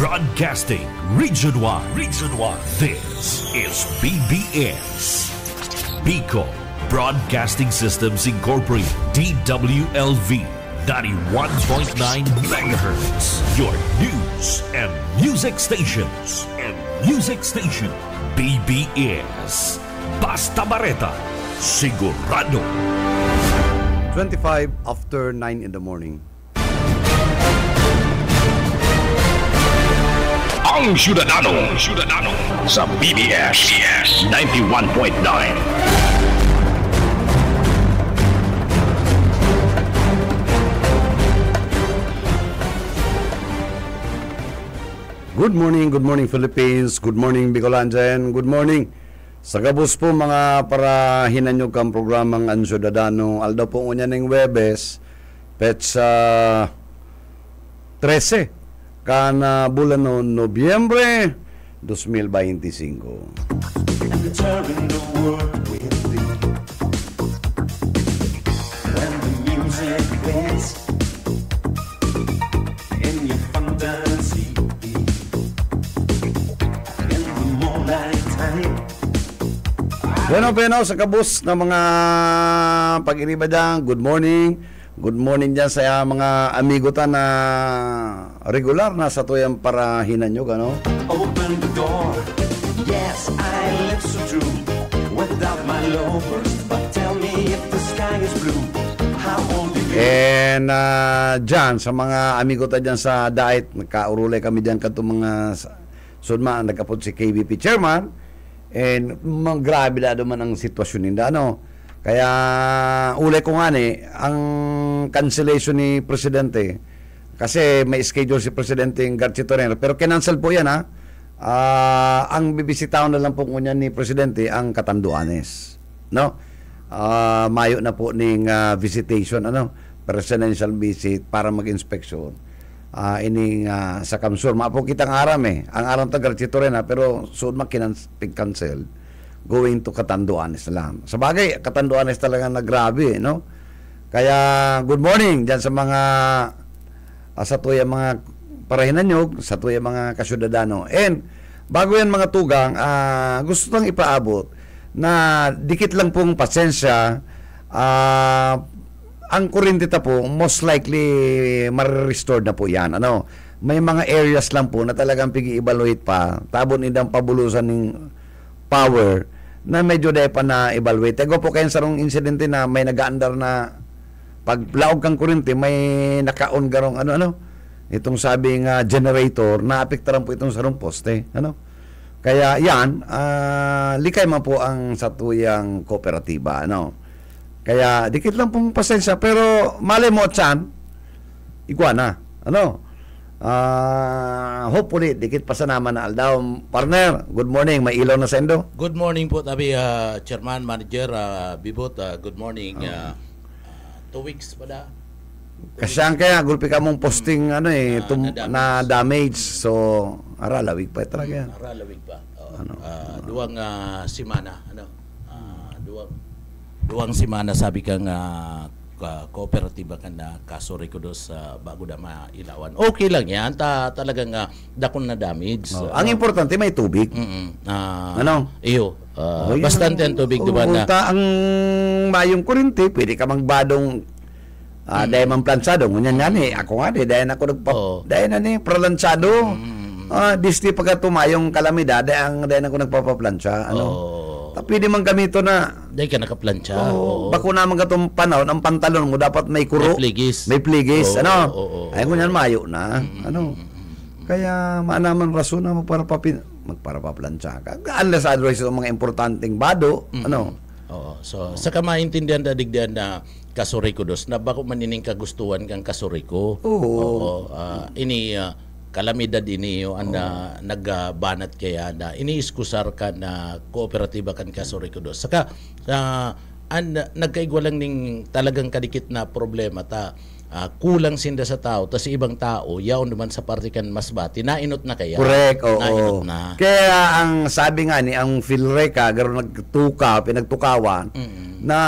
Broadcasting Region 1. This is BBS. Bicol Broadcasting Systems Incorporated. DWLV 91.9 MHz. Your news and music stations. BBS. Basta Bareta. Sigurado. 25 after 9 in the morning. Ang Syudadano sa BBS 91.9. Good morning Philippines. Good morning Bicolanjan. Good morning. Sa gabos po mga parahinan nyo kang programang Ang Syudadano. Aldaw po unya ng Webes, petsa 13. Kana bulan no Nobyembre 2025. Bueno, sa kabus ng mga pag-iriba dyan, good morning. Good morning dyan sa mga amigo ta na regular na sa tuyang parahinan nyo, gano? Open the door. Yes, I live so true. Without my lovers, but tell me if the sky is blue. How old are you? And dyan, sa mga amigo ta dyan sa Daet, nagkaurulay kami dyan kato mga sunma, nagkapot si KBP Chairman. And grabe na naman ang sitwasyon nila, ano? Kaya ulay ko nga ang cancellation ni Presidente kasi may schedule si Presidente ng García Torrero pero kinancel po yan ang bibisitaon na lang po niya ni Presidente ang Catanduanes, no? Mayo na po ning visitation, presidential visit para mag-inspeksyon ining sa Kamsur. Maapo kitang aram ang aram ta García Torrero pero soon cancel going to Catanduanes lang. Sa bagay, Catanduanes talaga na grabe, no? Kaya, good morning dyan sa mga sa tuya mga parahinan nyo, sa tuya mga kasyudadano. And, bago yan mga tugang, gusto lang ipaabot na dikit lang pong pasensya, ang kuryente ta po, most likely, ma-restore na po yan, ano? May mga areas lang po na talagang pigi-evaluate pa, tabon idang pabulusan ng power na medyo dahil pa na-evaluate. Ego po kayo sa rong insidente na may nag-aandar na pag laog kang kuryente, may naka-on garong itong sabing generator na apektaran po itong sarong poste. Kaya yan, likay man po ang satuyang kooperatiba. Kaya dikit lang pong pasensya, pero mali mo chan, iguana. Hopefully, dikit pa sa naman na aldaw. Partner, good morning. May ilaw na sa endo? Good morning po, tabi, Chairman, Manager, Bibot, good morning. 2 weeks pa da. Kasyang kaya, gulpi ka mong posting na damage. So, aralawig pa talaga yan. Aralawig pa. Duwang simana. Duwang simana, sabi kang kooperatiba ka na kasuri ko doon sa bago na mailawan. Okay lang yan. Talagang dakon na damage. Ang importante, may tubig. Iyo. Bastante ang tubig, diba na? Ang mayong kurinti, pwede ka magbadong dahil mang planchado. Ngunyan nga ako nga dahil ako dahil na pralanchado. Disti pagka tumayong kalamidad, dahil ako nagpapaplansya. Pwede man gamito na. Dahil ka nakaplansya. Bako naman katong panahon, ang pantalon mo dapat may kuro. May pligis. Ay kung yan mayo na. Kaya maanaman rason na magparapaplansya ka. Unless otherwise yung mga importanteng bado. So, sa kamaintindihan na digdihan na kasurikudos, na bako manining kagustuhan kang kasuriko. Ini kalamidad ini ang nagbanat kaya na iniiskusar ka na kooperatiba kan kasurikudos. Saka nagkaigwa lang ning talagang kadikit na problema ta kulang sinda sa tao tas ibang tao yaon naman sa parte kan Masbati nainot na kaya. Correct, nainot na. Kaya ang sabi nga ni ang Philreca garo pinagtukawan na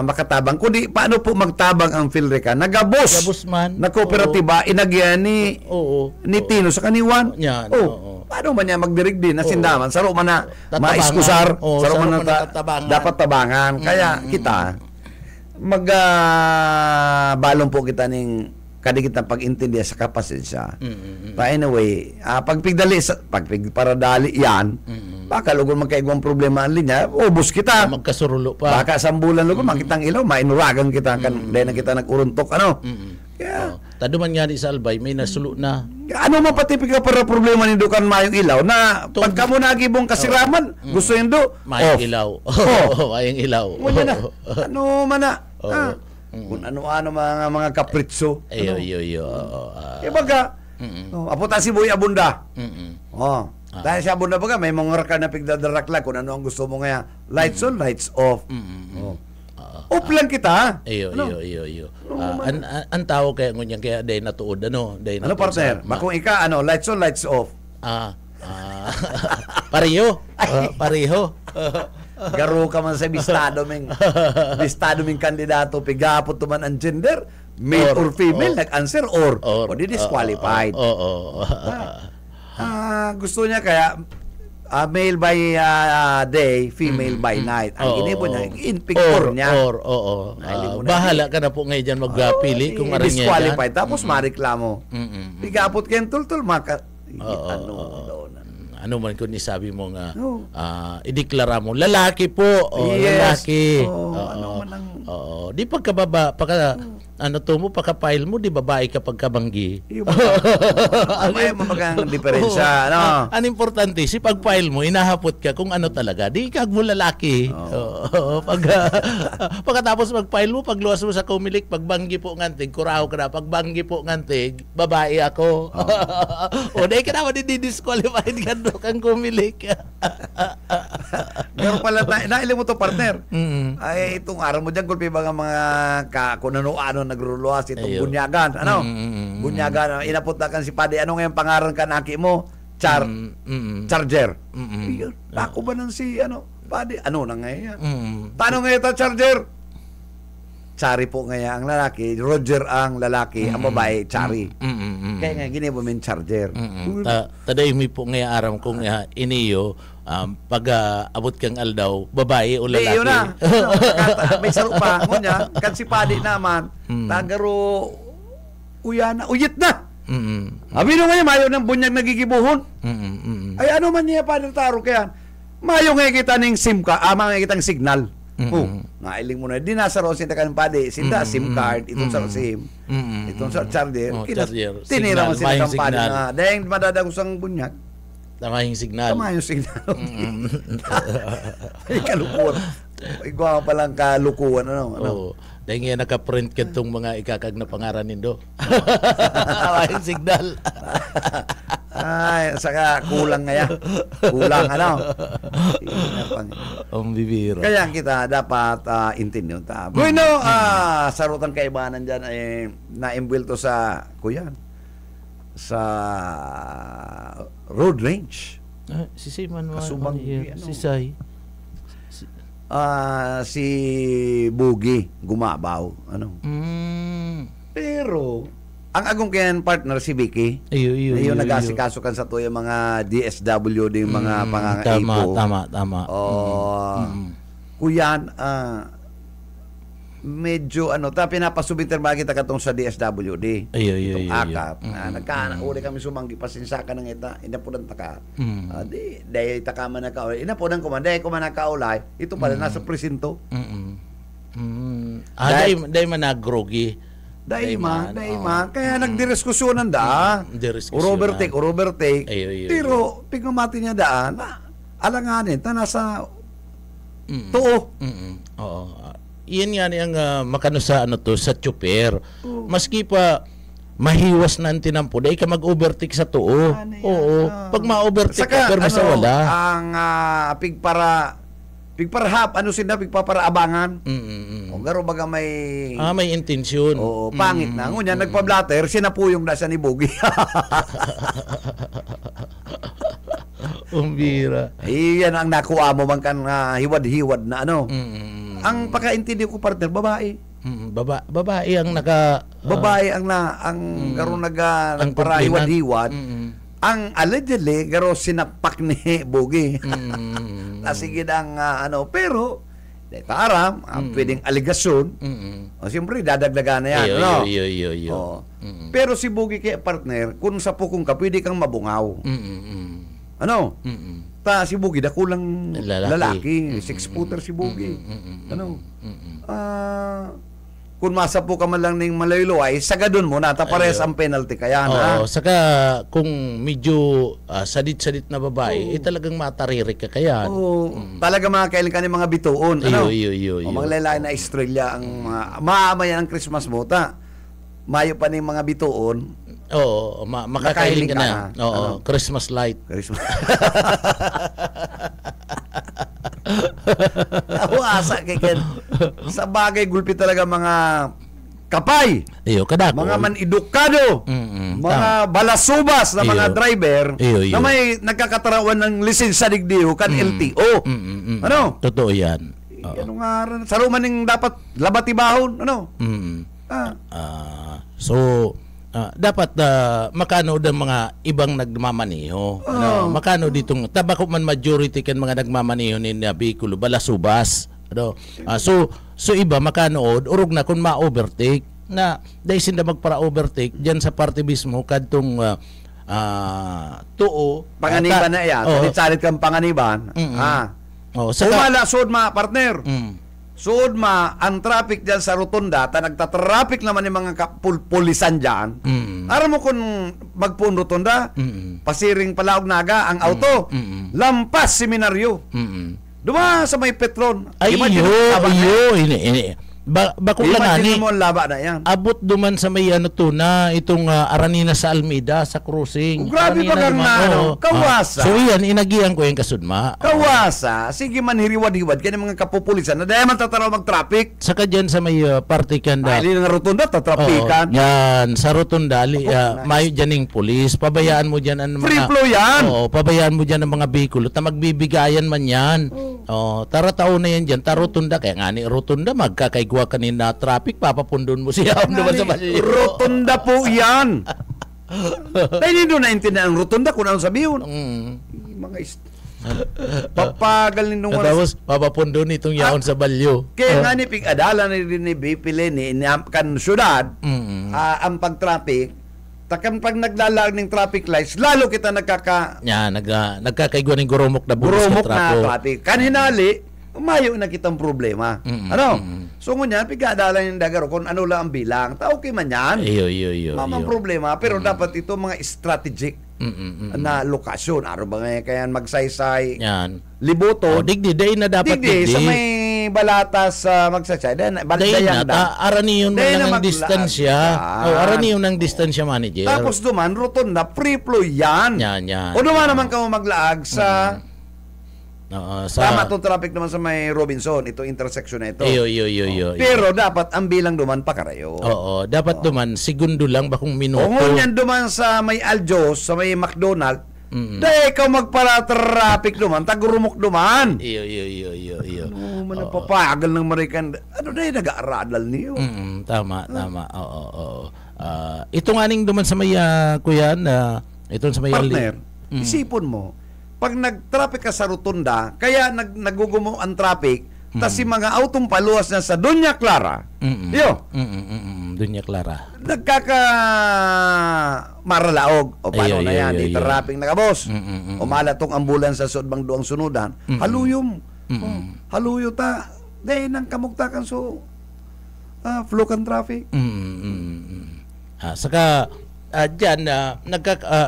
makatabang. Kundi paano po magtabang ang Philreca? Nagabos. Gabos man. Na kooperatiba inagyan ni Tino sa kaniwan. Yan. Paano man niya magdirig din na sindaman? Saro man na Tatabangan. maiskusar. Saro man na tatabangan. dapat tabangan. Kaya kita balong po kita ning kadikit na pag-intindi sa kapasensya. But anyway, pagparadali yan, baka lugon magkaigwang problema ang linya, ubos kita. Magkasurulo pa. Baka sambulan lugon, makitang ilaw, mainuragan kita, dahil na kita nag-uruntok, ano? Kaya, Taduman nga di sa Albay, may nasulo na. ano mapatipig ka para problema ni Dukan mayong ilaw na pagka mo nagibong kasiraman, gusto yun do, Mayang ilaw. Mayang ilaw. Wala na. Ano man na. Kung ano-ano mga kapritso. Ayo. Kaya baga, aputa si Boy Abunda. Dahil si Abunda baga, may mga rakal na pigdadarakla kung ano ang gusto mo nga. Lights on, lights off. Off lang kita. Ayo. Ang tao kaya ngunyan kaya day natuod ano. Ano partner? Bakong ika, lights on, lights off. Pareho. Garo ka man sa bistado ming kandidato, pigapot tuman ang gender, male or female, nag-answer or di disqualified. Gusto niya kaya male by day, female by night. Ang inibo niya, in picture niya. Bahala ka na po ngayon dyan magpili kung aring niya disqualified. Tapos mareklamo. Pigapot kayong tultul, ano man kung isabi mo nga ideklara mo lalaki po lalaki di pagkababa pagka-file mo di babae ka pagkabanggi may mabagang diferensya ang importante si pag-file mo inahapot ka kung ano talaga di kag mo lalaki pagkatapos mag-file mo pagluwas mo sa Comelec pagbanggi po ngantig kuraho ka na pagbanggi po ngantig babae ako o di ka naman di-disqualified ka do kang Comelec. Pero pala nailim mo to partner. Ay itong araw mo diyan kulpi mga kung ano nagruluwas itong bunyagan. Bunyagan inapot na kan si Padi. Ano ngayon pangaran ka naki mo? Charger. Ako ba nang si Padi? Ano na ngayon? Paano ngayon ta Charger? Chari po ngayon ang lalaki, Roger ang lalaki, ang babae, Chari. Kaya nga, ginibo min Charger. Taday mi po ngayon aram kung iniyo, pag abot kang aldaw, babae o lalaki. Iyo na. May saro pa. Ngunya, kan si Padi naman, tagaro, uyit na. Abi nung ngayon, mayo ng bunyag nagigibuhon. Ay ano man niya pa taro kaya? Mayo ngayon kita ng SIM ka, mga kitang signal. Nailing mo na di nasa rosin ta kan Padi sinda SIM card itong sa SIM itong sa charger tinira mo sila kan Padi na dahil madadagusang bunyag tamayong signal ay kalukuhan igwa palang kalukuhan dahil nga nakaprint ka itong mga ikakag na pangaran nindo tamayong signal ay saka kulang nga kulang ang bibiro kaya kita dapat intindihan ta bueno sarutan kaibanan dyan na-imbuelto sa kuyan sa road range si Simon Kasubang si Sai si Bugi gumabaw pero ang agong kayan partner si Vicky. Iyo nagasikaso kan sa tuyo mga DSW din mga pangangaipo. Tama. Kuyan medyo pinapasubiter ba kita katong sa DSWD. Iyo. Akap. Nagkaanauli kami sumanggi pasinsakan ng ita. Inapudan taka. Di day taka man nakaulay. Inapudan ko man day ko man nakaulay. Ito pala nasa presinto. Day man nagrogi. Daima. Kaya nagdireskusyonan overtake. Pero, pigmamati niya daan, alanganin, nasa tuo. Iyan yan yung makano sa sa tsuper. Maski pa mahiwas na ang tinampo, dahil ka mag-overtake sa tuo. Pag ma-overtake ka, pero masawala. Ang pigparahap, pigpapara abangan. Garo baga may intensyon. Pangit na. Ngunya nagpa-blatter, sinapuyong na siya ni Bogi. Umbira. Iyan ang nakuha mo bang kan hiwad-hiwad na Ang pagkaintindi ko, partner, babae. Babae ang naka Babae ang garo ang nagparahiwad-hiwad. Ang allegedly garo sinapak ni Bogie. Sige ang pero dahil aram, pwedeng aligasyon. O siyempre dadagdagan na yan, no? Pero si Bogie kaya, partner, kung sa pukong ka, pwede kang mabungaw. Ano? Si Bogie dakulang lalaki. 6-footer si Bogie. Ano? Kung masapo ka man lang ng malaylo ay sagadon mo na pares ang penalty kaya na. Saka kung medyo sadit-sadit na babae, talagang mataririk ka kaya. Talaga makakailan ka ng mga bituon. Ano? Mga lalaki na Australia ang maamayan ang Christmas mota. Mayo pa ng mga bituon. Makakailing ka na. Christmas light. Ako asa kay Ken. Sa bagay gulpi talaga mga kapay. Mga manedukado. Mga balasubas na mga driver na may nagkakatarawan ng lisensya digdiho kan LTO. Ano? Totoo yan. Ano nga sa rumaning dapat labatibahon, ano? Dapat makano ng mga ibang nagmamaniho. Makano ditong tabako man majority kan mga nagmamaniho ni bikulo balasubas. So iba makanood urog na kung ma-overtake na dahil sinda magpara-overtake diyan sa parte mismo kadtong tuo panganiban na yan. Salit kang panganiban. Umala sud ma partner. Suod ang traffic dyan sa Rotunda, nagtatraffic naman yung mga pulisan dyan. Aram mo kung magpuon Rotunda, pasiring palaog naga ang auto, lampas seminaryo. Duma sa may Petron. Bako lang ani. Mo laba na yan. Abot duman sa may itong Aranina sa Almeida sa crossing. Grabe pa kang kawasa. So yan inagian ko yung kasudma. Kawasa, sige man hiriwad-hiwad kaya mga kapupulisan na dahil man tataraw mag-traffic. Saka dyan sa may party kanda. Ay, ng Rotunda tatrapikan. Yan sa Rotunda mayo dyaning pulis. Pabayaan mo dyan ang mga free flow yan. Pabayaan mo dyan ang mga bikulo ta magbibigayan man yan. Tara taon na yan dyan. Rotunda kaya nga ni Rotunda magkakaigwa kanina traffic papapundon mo siya sa Basilio. Rotunda po yan. Dahil hindi naintindihan ang Rotunda kung ano sabihin. Mga papagal nindong tapos papapundon itong yaon sa Balyo. Kaya nga ni pig-adala ni Bipili ni kan syudad ang pag-traffic takang pag naglalag ng traffic lights lalo kita nagkakaigwa ng gurumok na bulos na traffic. Kanhinali umayo na kitang problema. So ngunyan, pigadala yung dagaro kung ano lang ang bilang. Okay man yan. Mamang problema. Pero dapat ito mga strategic na lokasyon. Araw ba ngayon kaya magsaysay? Yan. Liboto. Digdi. Day na dapat digdi. Sa may balatas magsaysay. Day na. Araniyon mo lang ang distansya. Araniyon ng distansya, manager. Tapos duman, Rotunda, free flow yan. Yan. O duman naman ka maglaag sa tama itong traffic naman sa may Robinson, ito intersection na ito. Pero dapat ang bilang duman pa karayo. Dapat duman segundo lang bakong minuto. Kung yan duman sa may Aljos, sa may McDonald, dahil ikaw magpara-traffic duman, tagurumok duman. Papagal ng Marikan. Ano dahil nag-aaradal niyo? Tama. Ito nga ning duman sa may kuya na itong sa may partner, isipon mo pag nag-traffic ka sa Rotunda, kaya nagugumo ang traffic, tas si mga autong paluwas na sa Doña Clara, Doña Clara, maralaog. O paano na yan? Di traffic na kabos. Umala tong ambulans sa sudbang duang sunudan. Haluyom. Haluyo ta. Dahil nang kamugtakan so flow kan traffic. Saka dyan,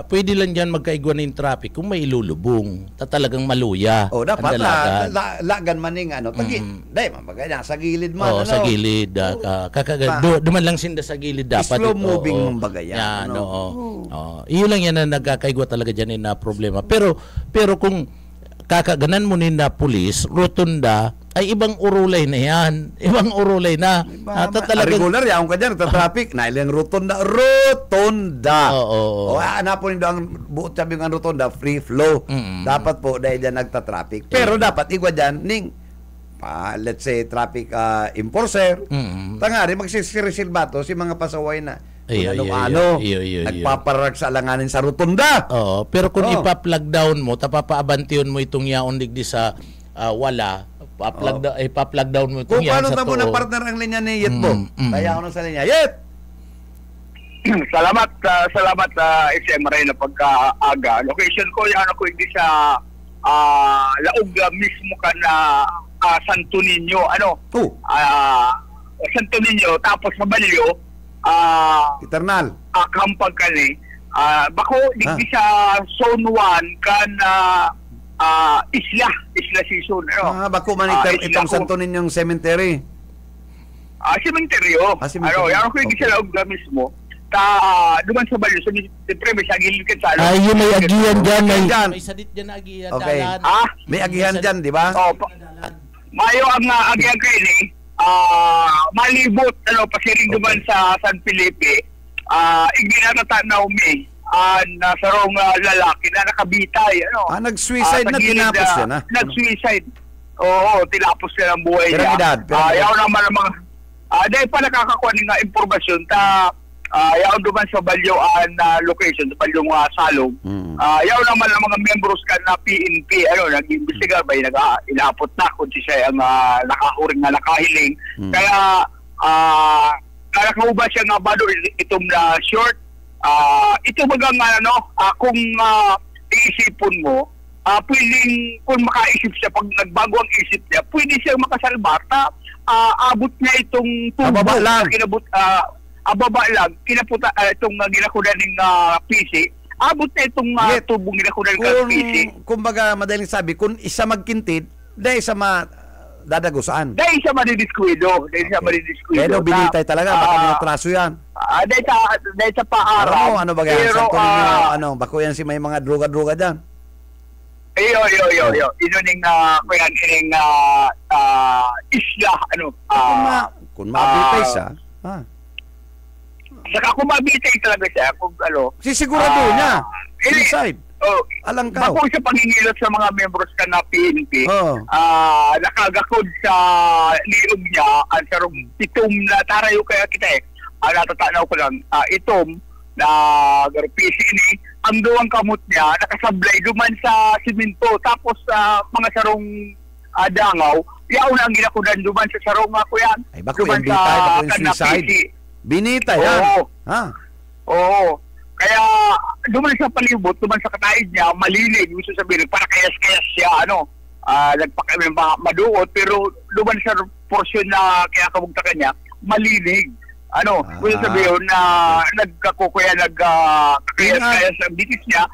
pwede lang dyan magkaigwan ng traffic kung may ilulubong. Talagang maluya. Dapat lagan maning dahil mamagay sa gilid man. Sa gilid. Duman lang sinda sa gilid dapat. Slow moving mong bagayan. Iyon lang yan na nagkakaigwa talaga dyan na problema. Pero kung kakaganan mo na pulis, Rotunda, ay ibang urulay na yan. Ibang urulay na. Regular yaong ka dyan, traffic na ilang Rotunda. Hanapon nito ang buot sabi ng Rotunda, free flow. Dapat po dahil dyan nagta-traffic. Pero dapat igwa dyan, let's say traffic enforcer, tangari magsisiresilba to si mga pasaway na ano, nagpaparag sa alanganin sa rotunda. Oo, pero kung ipa-plug down mo, tapapaabantiyon mo itong yaon digdi sa wala, ipa-plug down mo itong kung yaon paano sa tamo tuo. ng partner ang linya ni Yet mo. Kaya ako na sa linya. Yet! Salamat SM Ray na pagkaaga. Location ko yan ako hindi sa laog mismo ka na Santo Niño. Santo Niño tapos sa Balyo Eternal. Kampag ka ni. Bako digdi sa Zone 1 kan Isla season. Bako man itong Santo Niñong Cemetery. Sementeryo. Cemetery. Yan ako hindi sa laog mismo. Duman sa Balyo, siyempre may sagilid ka sa Ay, yun may agihan dyan. May sadit dyan na agihan. Okay. Dalan. May agihan dyan, di ba? Mayo ang agihan kayo ni. Malibot, pasiring duman sa San Felipe. Iginatanaw mi. Nasa rong lalaki na nakabitay. Nag-suicide na, tinapos yan. Nag-suicide. Oo, tinapos yan ang buhay niya. Ayaw naman ang mga... dahil pa nakakakuha ng impormasyon yaw naman sa Balyoan location, sa Balyong Salog. Yaw naman ang mga members ka na PNP, nag-imbestigar ba, inaapot na kung siya ang nakahuring na nakahiling. Kaya, nakauba siya nga ba itong na short. Ito bagang kung iisipon mo, pwedeng, kung makaisip siya, pag nagbago ang isip niya, pwede siya makasalbata. Abot niya itong tubo. Ababa lang. Ababa lang. Kinaputa itong ginakunan ng PC. Abot na itong tubong ginakunan ng PC. Kumbaga, madaling sabi, kung isa magkintid, dahil isa dadagusaan. Dahil siya madidiskwido. Pero binitay talaga, baka may atraso yan. Dahil sa paaraw. Ano ba yan? Santo Niño, bako yan si may mga droga-droga dyan. Iyo. Inuning kuyan ining isla Kung mabitay siya, Saka kung mabitay talaga siya, kung sisigurado niya. Suicide. Alangkaw. Bako sa pangingilot sa mga members ka na PNP, nakagakod sa liog niya, ang sarong itom na tarayo kaya kita natatanaw ko lang, itom na PC ini, ang duwang kamot niya, nakasablay duman sa simento, tapos mga sarong dangaw, yaw na ang ginakudan duman sa sarong ako yan. Ay, bako yung bitay, bako yung suicide. Binitay yan. Oo. Kaya, duman sa palibot, duman sa kataid niya, malilig, gusto sabihin, para kayas-kayas siya, nagpakami maduot, pero duman sa portion na kaya kabugtakan niya, malilig. Gusto sabihin na nagkakukuya, nagkakayas-kayas ang bitis niya.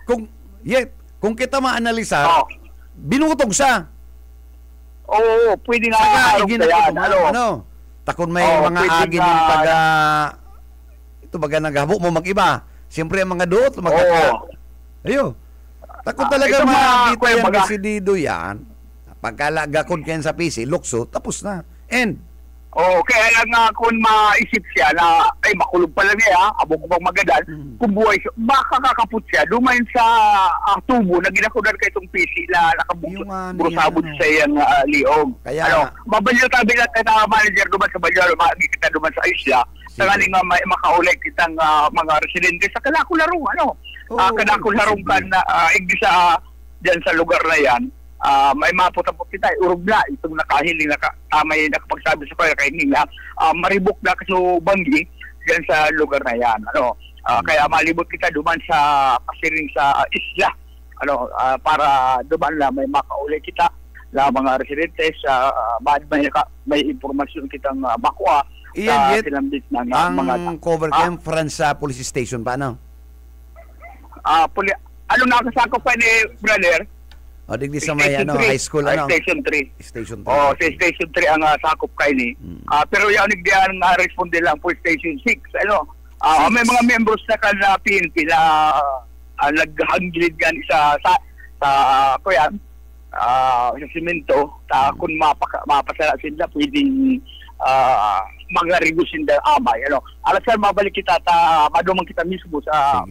Kung kita maanalisa, binutog siya. Oo, pwede nga harap sa yan. Takon may mga agin yung ito baga naghabo mo mag-iba. Siyempre ang mga doot, takot talaga makikita yung desidido yan. Pagkalagakon kayan sa PC, lukso, tapos na. Kaya lang kung maisip siya na makulog pala niya, abog bang magadan, kung buhay siya, baka kakaput siya, dumayin sa tubo na ginakunan ka itong PC na nakabrusabot sa iyang liog. Kaya, mabalyo tabi na manager duman sa balyo, makikita duman sa isla, tangaling makaulit kitang mga residente sa kanakularong, kanakularong kan igdi sa dyan sa lugar na yan. May maputapot kita, urog na, itong nakahiling, may nakapagsabi sa kaya kahiling na maribok na kaso banggi dyan sa lugar na yan. Kaya malibot kita duman sa pasiring sa isla, para duman na may makauli kita na mga residentes, may informasyon kitang makuha sa silambit ng mga... Ang cover camp, France Police Station pa, nakasakop pa ni brother? Digdi sa may high school Station 3. Station 3. Sa Station 3 ang sakop kay ni. Pero yaw nigdian nga responde lang po Station 6. May mga members na kan PNP na naghanggilid gan sa kuyan sa simento kung mapasala sila pwedeng mga-regusin na amay. Alasan mabalik kita madumang kita mismo sa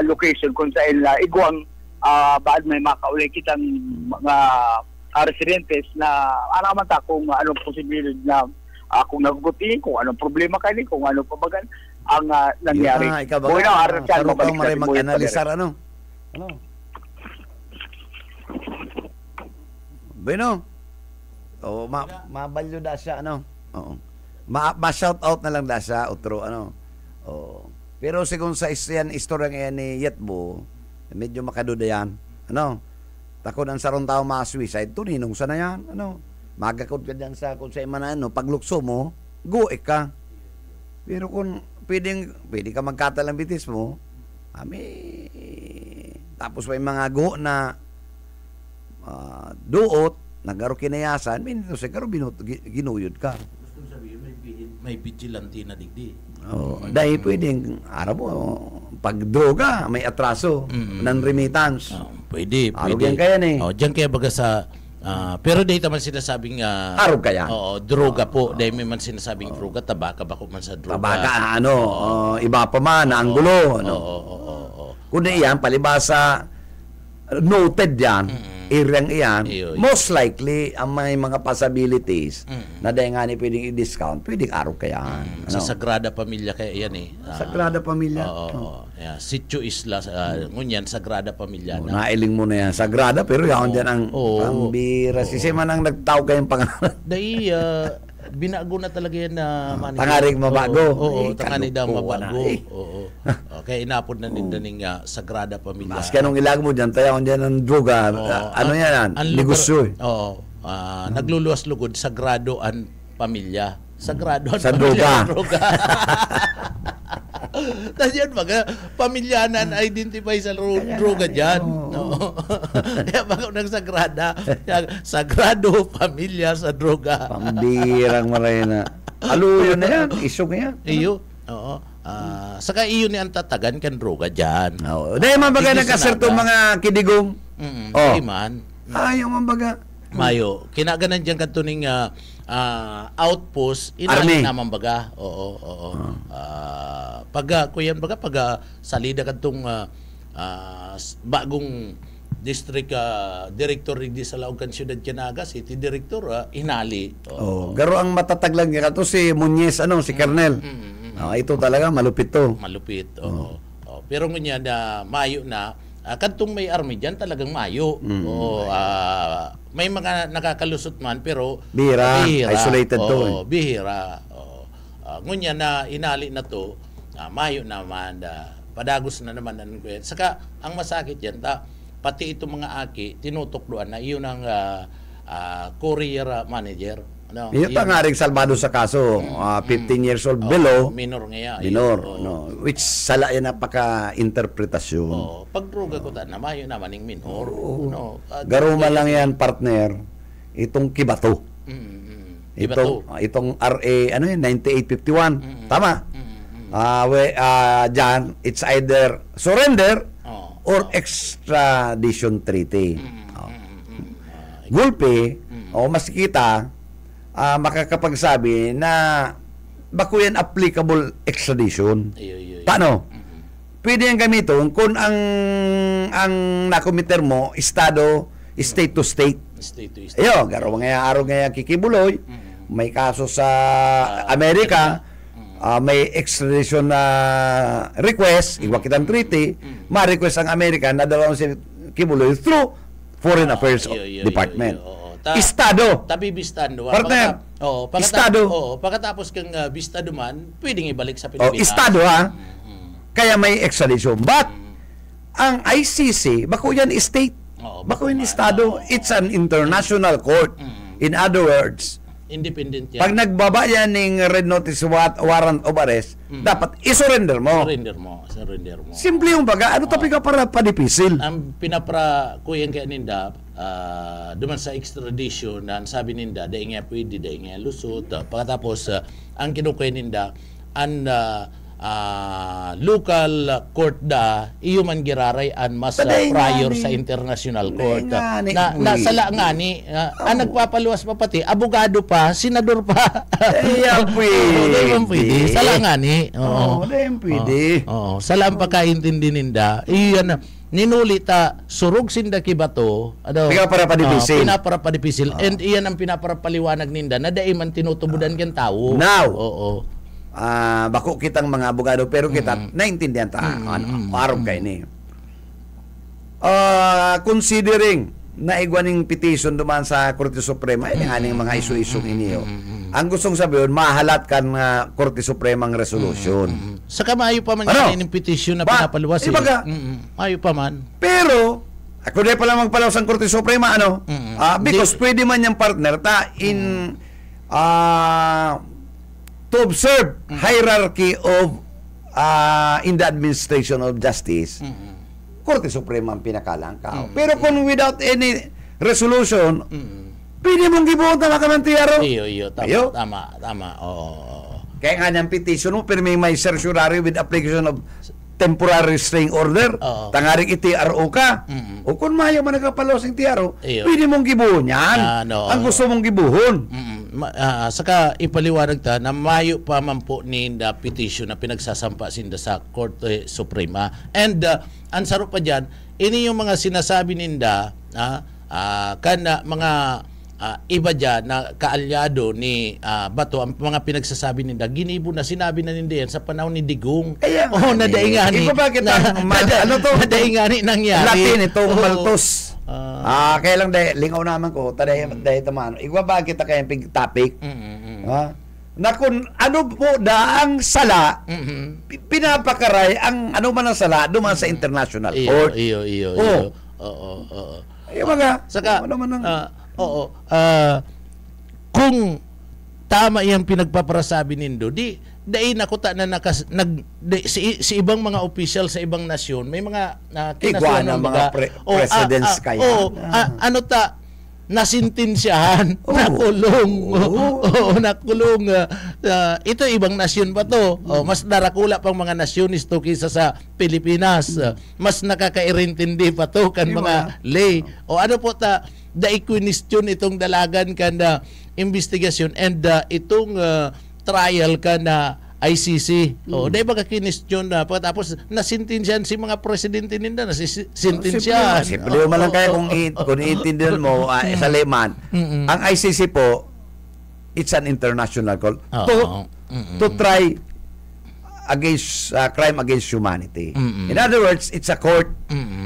location kung saan igwang baad may makauli kitang mga residentes na alaman ta kung anong posibilidad na kung naguguti, kung anong problema kayo, kung ano pa bagan ang nangyari. Ikaw ba? Saro kang mag-analisar, ano? Bueno. O, mabalyo da siya, ano? Oo. Ma-shout out na lang da siya, otro, ano? Oo. Pero sigun sa istorya ngayon ni Yetbo, medyo makaduda yan. Ano? Takot ang sarong tao ma-suicide, tuninong sana yan, ano? Magakot ka dyan sa kung sa iman ano, paglukso mo, guik ka. Pero kung pwede ka magkatalang bitis mo, tapos may mga go na duot, nagaro kinayasan, minito siguro ginuyod ka. Gusto sabihin, may vigilante na digdi. Dahil pwedeng, pag droga, may atraso, non-remittance. Pwede. Arog yan kaya Diyan kaya baga sa... pero dahil man sinasabing... arog kaya? Oo, droga po. Dahil may man sinasabing droga, tabaka ba ko man sa droga? Tabaka, iba pa man, anggulo. Kundi yan, palibasa, noted yan, iryang iyan, most likely, ang may mga possibilities na dahil nga ni pwedeng i-discount, pwedeng araw kaya. Sa Sagrada Pamilya kaya yan eh. Sagrada Pamilya? Yeah, Sitio Isla, ngunyan, Sagrada Pamilya. Nailing mo na yan, Sagrada, pero yan dyan ang pambira. Sisima nang nagtao kayong pangalan. Dahil, binago na talaga yan na tangaring mabago. Tangaring daw mabago. Kaya inapod na nila ng Sagrada Pamilya. Mas kanong ilag mo dyan, tayo dyan ang droga. Ano yan? Negosyo. Nagluluwas lugod, Sagrado ang Pamilya. Sagrado ang sa droga. Tapos yan, pamilyanan identify sa droga dyan. Kaya bago ng Sagrada, Sagrado, pamilya sa droga. Pambirang maray na. Aluyo na yan, isok yan. Iyo, oo. Saka iyo ni ang tatagan kan droga dyan. Dahil mabaga nakaserto mga kidigong. Iman. Ayaw mabaga. Mayo, kinaganan dyan katuning outpost, inali naman baga. Pag kuyan baga, pag salida katong bagong district director di sa Laogan Ciudad Canaga, city director, inali. Garo ang matatag lang kato si Muñez, si Kernel. Ito talaga malupit to. Malupit. Pero ngunya na mayo na kantong may army dyan talagang mayo. May mga nakakalusot man pero bihira. Isolated to. Bihira. Ngunya na inali na to, mayo naman, padagos na naman ang kuya. Saka ang masakit yan, pati itong mga aki tinutokluan na iyon ang courier manager. Yung tangaring salbado sa kaso, 15 years old below. Minor nga. Minor, which sala yan napaka-interpretasyon. Pag droga ko na mayo naman yung minor. Garuma lang yan, partner, itong kibato. Itong RA, 9851. Tama? Diyan, it's either surrender or extradition treaty. Gulpi, mas kita, makakapagsabi na bako yan applicable extradition. Paano? Pwede yan gamiton kung ang nakomiter mo, estado, state to state. Ayo, garo nga araw nga kikibuloy, may kaso sa Amerika, may extradition na request, iwa kitang treaty, ma-request ang Amerika na dalawang si kibuloy through Foreign Affairs Department. Estado. Tabi bistado. Partner. Estado. Pagkatapos kang bistado man, pwedeng ibalik sa Pilipinas. Estado Kaya may extradition. But ang ICC, bako yan state. Bako yan estado. It's an international court. In other words, independent yan. Pag nagbaba yan ng red notice warrant of arrest, dapat isurrender mo. Surrender mo. Simple yung baga. Ano tapi ka para padipisil? Ang pinapra kuyan kaya ninda, duman sa extradition, na sabi ninda, dahil nga pwede, dahil nga lusot. Pagkatapos, ang kinukuya ninda, ang local court da iyo man giraray an mas prior sa international court na sala nga ni ang nagpapaluwas pa pati abogado pa, senador pa. Pwede. Sala nga ni. Pwede. Sala ang pagkaintindi ninda. Iyan ninulita surug sinda kibato pinapara-padipisil and iyan ang pinapara-paliwanag ninda na dai man tinutubudan kan tao. Now, bako kitang mga abogado pero kita naintindihan ta araw kay ni. Considering na igwaning petition duman sa Korte Suprema aning mga isu-isong iniyo. Ang gustong sabihin mahalat kan Korte Supremang resolution. Saka maayo pa man yan yung petition na pinapaluwas. Maayo pa man. Pero ako di pala magpalawas ang Korte Suprema because pwede man yung partner to observe hierarchy of in the administration of justice. Korte Suprema ang pinakalangkaw. Pero kung without any resolution, pwede mong gibuot na makamantiyaro. Iyo. Tama. Kaya nga niyang petition mo, pero may certiorari with application of temporary restraining order. Tangaring i-TRO ka. O kung mayo man nagkapalos ng TRO, pwede mong gibuhon yan. Ang gusto mong gibuhon. Saka ipaliwanag ta na mayo pa man po ni the petition na pinagsasampa sinda sa Korte Suprema. And ang sarap pa dyan, ini yung mga sinasabi ninda kana mga iba dyan na kaalyado ni Bato, ang mga pinagsasabi ninda, ginibo na sinabi na ninda yan sa panahon ni Digong. Nadaingani. Iba bakit nadaingani nangyari. Latin itong Maltos. Kaya lang lingaw naman ko, taday tamano. Igwa ba kita kayang topic? Na kung ano po ang sala, pinapakaray ang ano man ang sala duman sa international court. Iyo. Iyo mga, saka, kung tama yung pinagpaparasabi nindo, dahil nakuta na si ibang mga official sa ibang nasyon, may mga kinasuhan ng mga presidents kaya. Nasintensyahan, nakulong. Nakulong. Ito ibang nasyon pa to. Mas darakula pang mga nasyonis to kaysa sa Pilipinas. Mas nakakairintindi pa to kan mga lay. Ano po question itong dalagan kan na investigasyon and itong trial ka na ICC. Dahil baga kinestyon na pagkatapos nasintensyahan si mga presidente ninda, nasintensyahan. Simple man lang kaya kung iintindihan mo sa layman. Ang ICC po, it's an international call to try against crime against humanity. In other words, it's a court.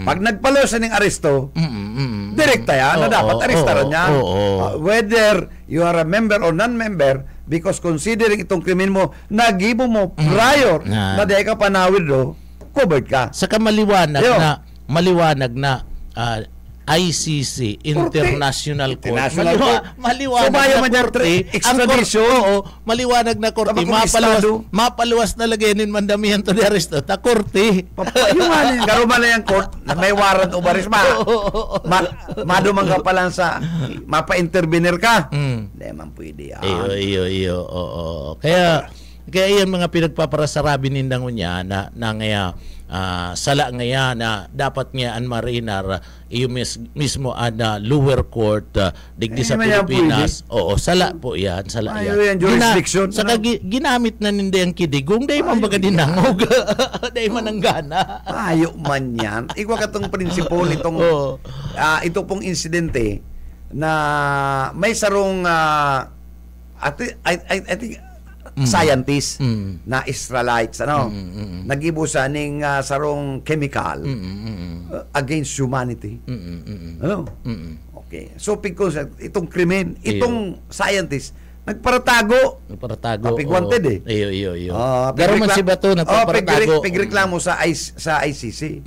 Pag nagpalosa ng aresto, direkta yan na dapat arestaran niya. Whether you are a member or non-member, because considering itong krimen mo, nagibo mo prior na dahil ka panawid covered ka. Saka maliwanag na ICC, International Court. Maliwanag na korte. Extradition. Maliwanag na korte. Mapaluwas na lagayin mandamihan to di aresto. Ta korte. Papayumanin. Karuman na yung court na may warrant o baris madumang ka pa lang sa mapa-intervenir ka. Hindi man pwede yan. Iyo. Kaya yan mga pinagpaparasarabi nindang niya na ngaya sala ngaya na dapat nga ang marinar iyo mismo ang lower court digdi sa Pilipinas. Sala po yan. Sala yan. Jurisdiction. Saka ginamit na ninda yung kidigong dahil man baga dinangog. Dahil man ang gana. Ayo man yan. Ikaw katong prinsipyo nitong ito pong insidente na may sarong I think scientist na Israelites nagibo sa ning sarong chemical against humanity. Okay. So because itong krimen, itong scientist nagparatago. Kapig wanted Iyo. Garo man si Bato nagparatago. Pigreklamo sa ICC.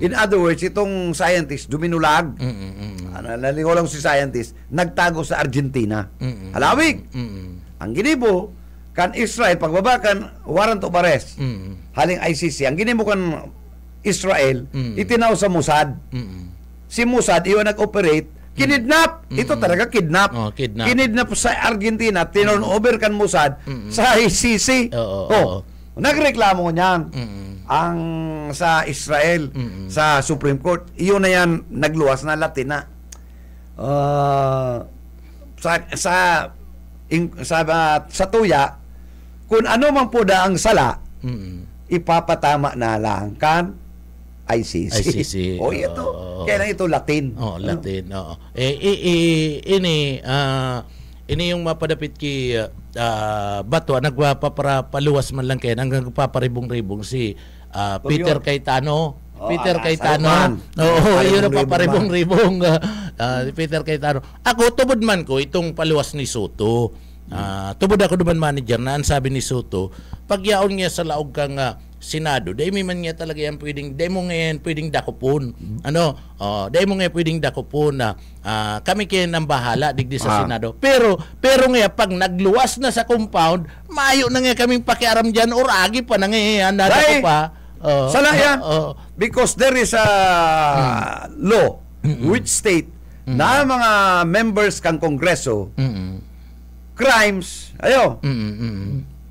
In other words, itong scientist duminulag. Nalingaw lang si scientist, nagtago sa Argentina. Halawig. Ang ginibo kan Israel pagbaba kan warrant of arrest haling ICC ang ginimo kan Israel itinaw sa Mossad. Si Mossad iyo nag-operate kinidnap. Ito talaga kidnap. Kinidnap sa Argentina, tinon over kan Mossad sa ICC. Nagreklamo niyan. Ang sa Israel, sa Supreme Court, iyon na yan, nagluwas na Latin na. Sa tuya, kung ano man po da ang sala, ipapatama na lang kan ICC. O ito, kailan ito Latin. Latin. Ini yung mapadapit ki Bato, nagpapaluwas man lang kayo, hanggang paparibong-ribong si Peter Cayetano. Peter Cayetano. Yun ang paparibong-ribong Peter Cayetano. Ako, tubod man ko itong paluwas ni Soto. Tubod ako naman manager na ang sabi ni Soto, pagyaon niya sa laog kang Senado, dahil may man niya talaga yan pwedeng, dahil mo ngayon pwedeng dakopon. Dahil mo ngayon pwedeng dakopon na kami kayo nang bahala digdi sa Senado. Pero nga, pag nagluwas na sa compound, mayo na nga kaming pakiaram dyan or agi pa na nga yan, nadako pa. Sala yan. Because there is a law which state na mga members kang Kongreso, crimes,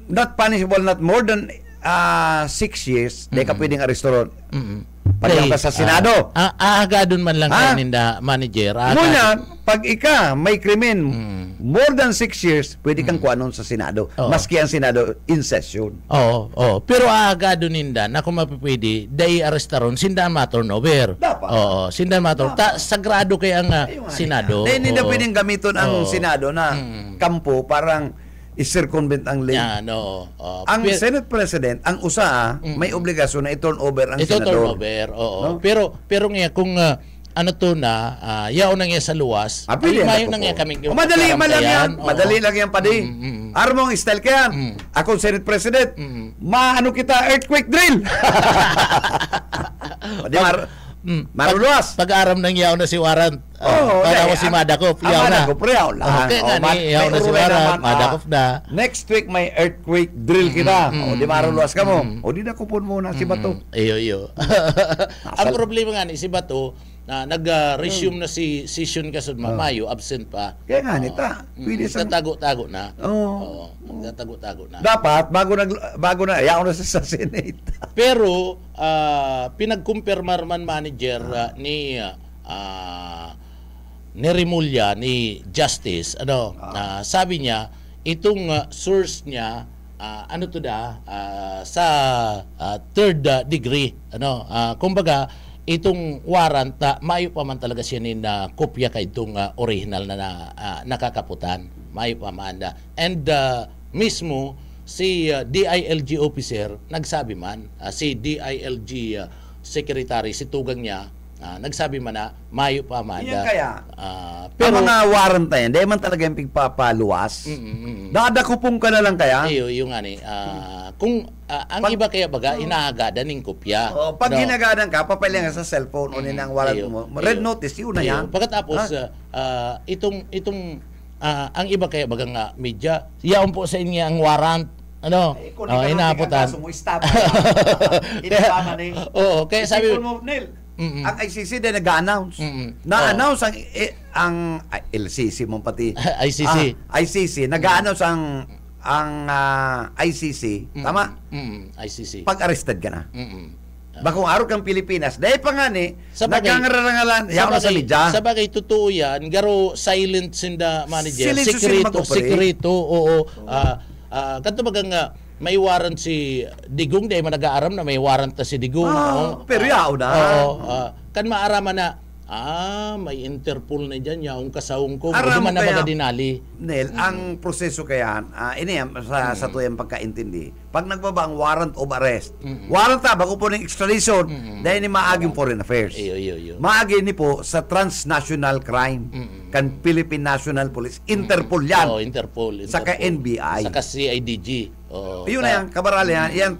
not punishable, not more than 6 years, di ka pwedeng aresto. Pag ka sa Senado. Agadon man lang kaninda manager. Ngunyan, pag ika may krimen more than 6 years, pwede kang kuanon sa Senado. Maski ang Senado in session. Pero agadon ninda na kung mapipwede, day arrestaron, sindan ma-turnover. Dapat. Sindan ma-turnover. Sagrado kay ang Senado. Hindi na pwedeng gamiton ang Senado na kampo parang i-circumvent ang lane. Ang Senate President, ang USA, may obligasyon na i-turn over ang Senador. No? Pero nga kung ano to na, yaon na nga sa luwas, mayo na nga kami. Madali lang yan. Madali lang yan, padi. Armong style ka yan. Ako, Senate President, maano kita earthquake drill. Maruluwas. Pag-aram ng yaw na si Warren, para ako si Madakop, yaw na. Yaw lang. Okay nga ni, yaw na si Warren, Madakop na. Next week may earthquake drill kita. Di maruluwas ka mo. Di na kupon mo na si Bato. Iyo. Ang problema nga ni si Bato, nag-resume na si session kasud Mayo, absent pa. Kaya nga nita. Tatago-tago na. Tatago-tago na. Dapat bago na yaw na sa Senate. Pero pinagkumpirmar man manager ni Rimulya ni Justice, sabi niya itong source niya sa third degree, kumbaga itong warrant maayo pa man talaga siya na kopya kay itong original na nakakaputan, maayo pa man and mismo si DILG officer nagsabi man, si DILG secretary, si tugang niya nagsabi man na mayo pa man. Yan kaya pero ang mga warrant na yan, di man talaga yung pigpapaluwas. Dadakupong ka na lang kaya. Yung nga ni kung ang iba kaya baga inaagadan ng kopya. Pag ginagadan ka, papailin ka sa cellphone o nang warrant mo. Red notice, yun na yan. Pagkatapos itong ang iba kaya baga nga media, yaon po sa inyo ang warrant. Inaputan. Kaya sabi ang ICC din nag-announce. Na-announce ang LCC mo pati. ICC nag-announce ang ICC, tama? ICC. Pag-arrested ka na. Bakong araw kang Pilipinas, dahil pa nga ni, nagkangarangalan, yaw na sa media. Sa bagay, totoo yan, garo silent sinda manager. Sekreto, kanto bagang may warrant si Digong, dahil man nag-aaram na may warrant na si Digong. Pero yaw na. Kan maaraman na, may Interpol na dyan, yaong kasawang ko. Hindi man na baga dinali. Nel, ang proseso kaya, ini sa tuyang pagkaintindi, pag nagbaba ang warrant of arrest, warrant bago po ng extradition, dahil ni maaging foreign affairs. Maagi ni po sa transnational crime, kan Philippine National Police, Interpol yan. Interpol. Saka NBI. Saka CIDG. Yun na yan, kabarali yan,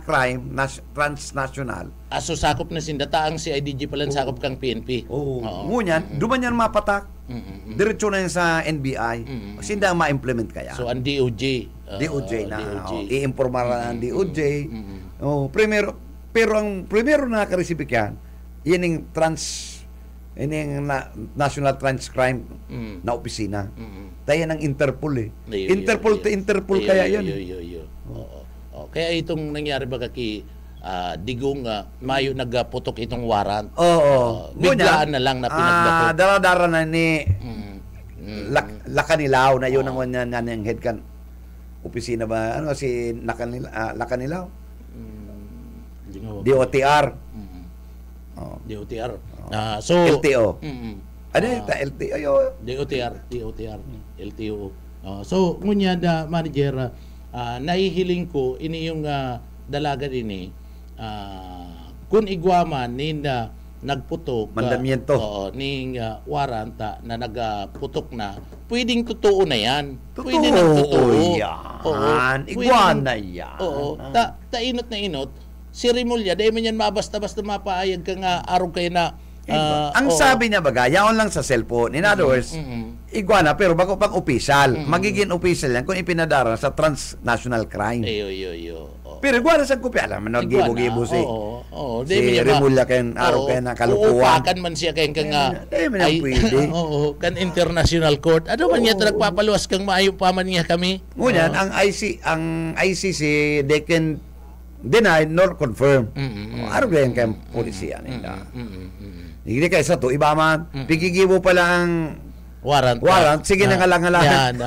crime, transnational. So sakop na sindata ang CIDG pala sakop kang PNP. Ngunyan, duman yan mapatak. Diretso na yan sa NBI. Sinda ma-implement kaya. So ang DOJ. DOJ na. I-informar na ang DOJ. Pero ang primero na nakaresibik yan, yan yung National Trans Crime na opisina. Tayo ng Interpol Interpol to Interpol kaya yan. Kaya itong nangyari baga Digong mayo nagputok itong warrant. Biglaan na lang na pinagbato. Dara-dara na ni Lakanilaw na yun ang head kan opisina ba? Ano si Lakanilaw? DOTR. DOTR. So LTO. Ano LTO? DOTR, LTO. So ngunya da manager nahihiling ko ini yung dalaga ini kun igwaman ninda nagputok mandamiento ning warrant na nagputok na pwedeng totoo na yan. Pwede na totoo yan. Igwana yan. Ta inot na inot si Rimulya dahil man yan mabasta-basta mapaayag ka nga araw kayo na ang sabi niya baga, yaon lang sa cellphone. In other words, iguana, pero bago pang official. Magiging official yan kung ipinadara sa transnational crime. Pero iguana sa kopya, alam mo, nag-gibo-gibo si Rimulya kayo, araw kayo na kalukuhan. Uupakan man siya kayo kang pwede. Kan international court. Ano man niya nagpapaluwas kang maayo pa man niya kami? Ngunyan, ang ICC, they can deny nor confirm. Araw kayo kayong polisiya nila. Hindi kayo sa to, iba man, pigigibo pala ang warrant. Sige na ngalang-ngalang.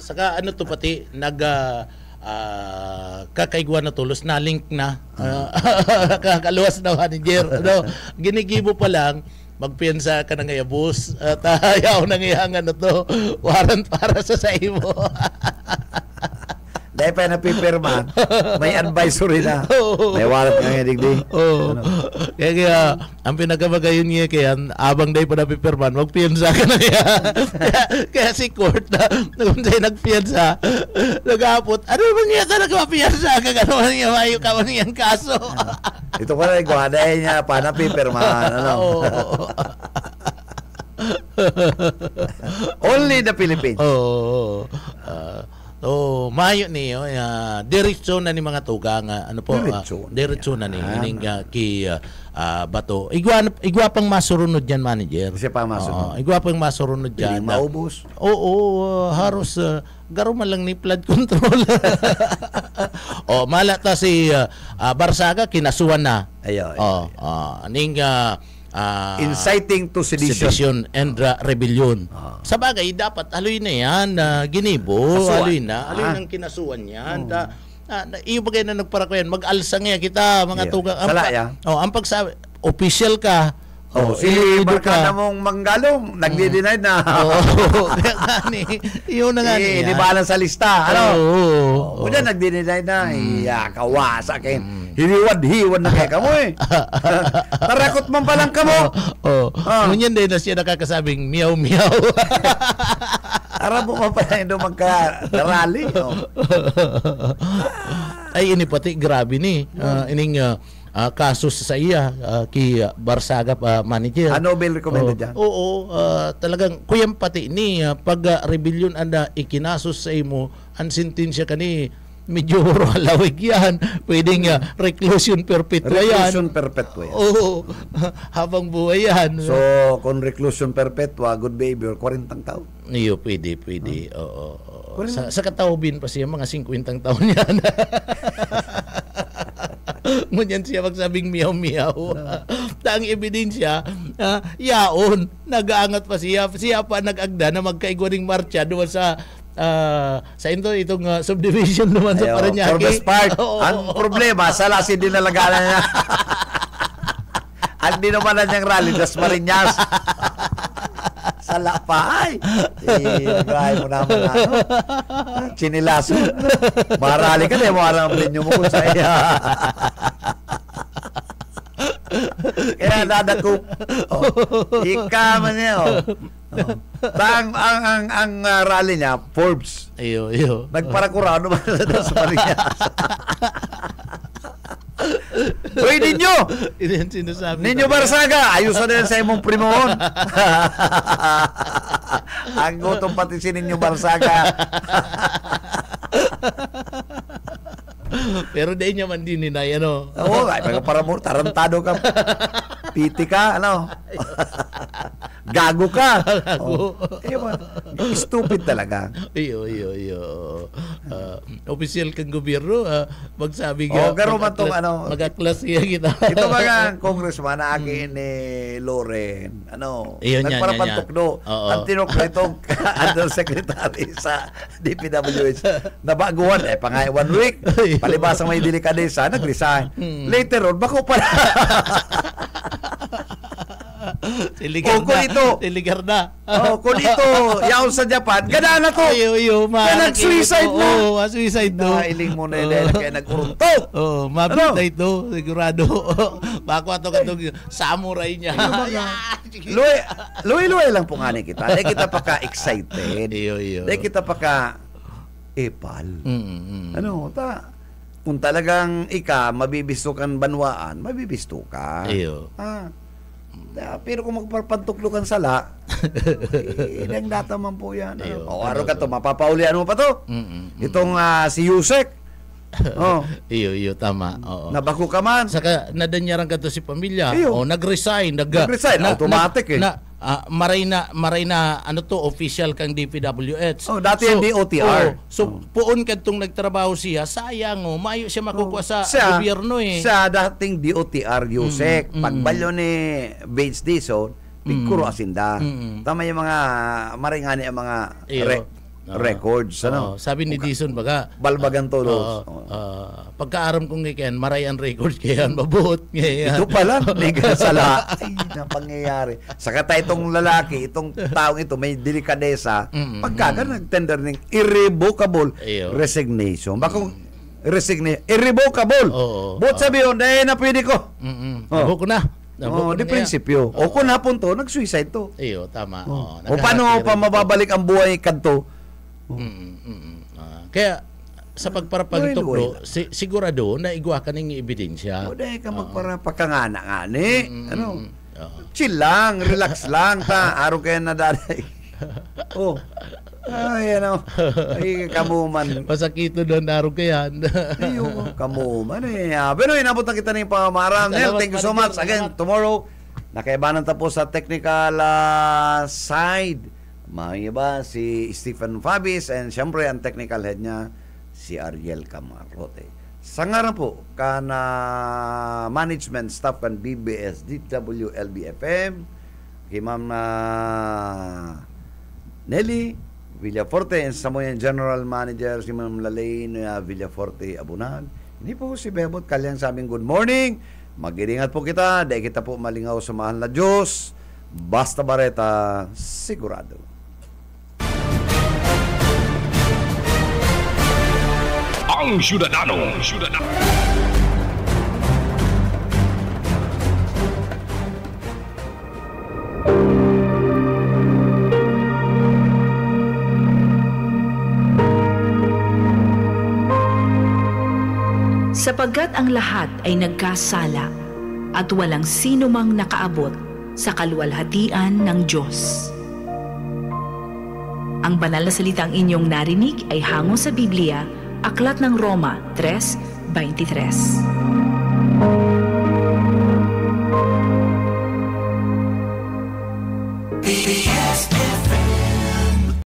Saka ano to pati, kakaigwa na tulos, na link na. Kakaluwas na manager. Ginigibo pa lang, magpiyansa ka na ngaya bus, at ayaw na ngayangan na to, warrant para sa imo. Dahil pa napipirma, may advisory na. May warrant nga nga digdi. Kaya ang pinagkamagayon niya kaya, abang dahil pa napipirma, magpiyansa ka na kaya. Kaya si court na, kung sa'yo nagpiyansa, nag-aapot, ano ba niya ka nagpapiyansa ka? Ano ba niya, mayo ka man niyang kaso? Ito pala, iguaday niya pa napipirma. Only the Philippines. Mayo niyo diretso na ni mga tugang ano po diretso na ni ining bato igwa pang masurunod diyan manager siya pa masurunod igwa pang masurunod diyan maubos haros garo man lang ni flood control malata si Barsaga kinasuhan na aning inciting to sedition and rebellion. Sa bagay, dapat aloy na yan, ginibo, aloy ng kinasuan yan. Iyo bagay na nagparakuyan, mag-alsa nga kita, mga tugang. Ang pagsabi, official ka, si Barkada mong Manggalong, nagdi-deny na. Kaya gani, yun na nga niya. Inibalan sa lista. Una nagdi-deny na. Kawasa kayo. Hiniwad-hiwad na kayo kamo eh. Tarakot man palang kamo. Ngunyan din na siya nakakasabing miyaw-miyaw. Arabo man pala yung magka-rally. Ay, ini pati, grabe ni. Ining kaso sa iya kay Barsaga manager. Nobel recommended dyan? Talagang kuyang pati ni pag rebellion anda ikinasos sa imo ang sentensya kani medyo lawig yan. Pwedeng reclusion perpetua yan. Reclusion perpetua yan. Habang buhay yan. So, kung reclusion perpetua, good behavior, 40 taon. Iyo, pwede. Sa kataubin pa siya, mga 50 taon yan. Ngunyan siya magsabing miyaw-miyaw. Ang ebidensya, yaon, nag-aangat pa siya. Siya pa nag-agda na magkaigwaning marcha doon sa itong subdivision naman sa Paranaque. Forbes Park. Ang problema, sa lasin din nalagalan niya. Ang dinaman niyang rally, das Marinas. Sala pa ay. Gaya mo naman chinilaso. Marali ka na yung mga ramblin mo kung sa iya. Kaya dadako. Ika man niya. Ang rally niya, Forbes. Iyo. Nagparakurado ba sa Marinas? Uy, ninyo Barsaga, ayusan na yan sa imong primon. Ang gutom pati si ninyo Barsaga. Pero di niya man din ninay, ano? Oo, para mo, tarantado ka. Piti ka, ano? Gago ka. Gago. Stupid talaga. Iyo. Opisyal kang gobyerno, magsabi ka. Garo man tong ano. Magaklas kita. Ito mga congressman na akin ni Loren. Nagparapantok do. Ang tinok na itong undersecretary sa DPWH. Nabaguhan pangay 1 week. Palibasang may delikadesa, nag-resign. Later on, bako pala. Siligar na. Kung ito, yaon sa Japan, gana na to. Iyo. Kaya nag-suicide na. Suicide do. Nailing mo na yun, kaya nag-uruntok. Mabit na ito, sigurado. Bako ato katong samurai niya. Luwi lang po nga ni kita. Dahil kita pa ka-excited. Iyo. Dahil kita pa ka-epal. Kung talagang mabibisto kang banwaan, mabibisto ka. Iyo. Pero kung magpapantuklukan sala, ilang data man po yan. Araw ka to, mapapaulian mo pa to. Itong si Yusek. Iyo, tama. Nabako ka man. Saka nadanyaran ka to si pamilya. Nag-resign. Nag-resign, automatic maray na official kang DPWH. Dati yung DOTR. Puon ka itong nagtrabaho siya, sayang mayo siya makukuha sa gobyerno Sa dating DOTR Yusek, pagbalyo ni Bates Dizon, pigkuro asinda. Tama yung mga maringani ang mga records. Sabi ni Dizon baga, balbagan tolos. pagkaaram kong ngayon, marayan records kaya mabuot ngayon. Ito pala, legal sala. Ay, na pangyayari. Saka tayo itong lalaki, itong taong ito, may delikadesa, pagkaga nag-tender ng irrevocable resignation. Bakong resignation, irrevocable. But sabi yun, na pwede ko. Nabuk ko na. Di prinsipyo. O kung napunto, nag-suicide to. Iyo, tama. O paano pa mababalik ang buhay kanto? Kaya, sa pagparapagtuklo, sigurado na igwa ka ng ebidensya. O dahil ka magparapakangana-ngani. Chill lang, relax lang. Araw kayo na daday. Ay, kamuman. Masakito doon, araw kaya. Kamuman Pero inabot na kita ng pangamaran. Thank you so much. Again, tomorrow, nakaibanan tapos sa technical side. May iba, si Stephen Fabis, and syempre, ang technical head niya, si Ariel Camarote. Sa ngaran po, kana management staff kan BBS, DWLB-FM, kay Ma'am Nelly Villaforte, and sa mga General Manager, si Ma'am Lalaine Villaforte Abunan. Hindi po si Bebot Kalyang sabing good morning. Mag-iringat po kita, dahil kita po malingaw sa mahal na Diyos. Basta Bareta, sigurado. Ang Syudadano. Sapagkat ang lahat ay nagkasala at walang sino mang nakaabot sa kaluwalhatian ng Diyos. Ang banal na salitang inyong narinig ay hango sa Biblia, Aklat ng Roma 3:23. BBS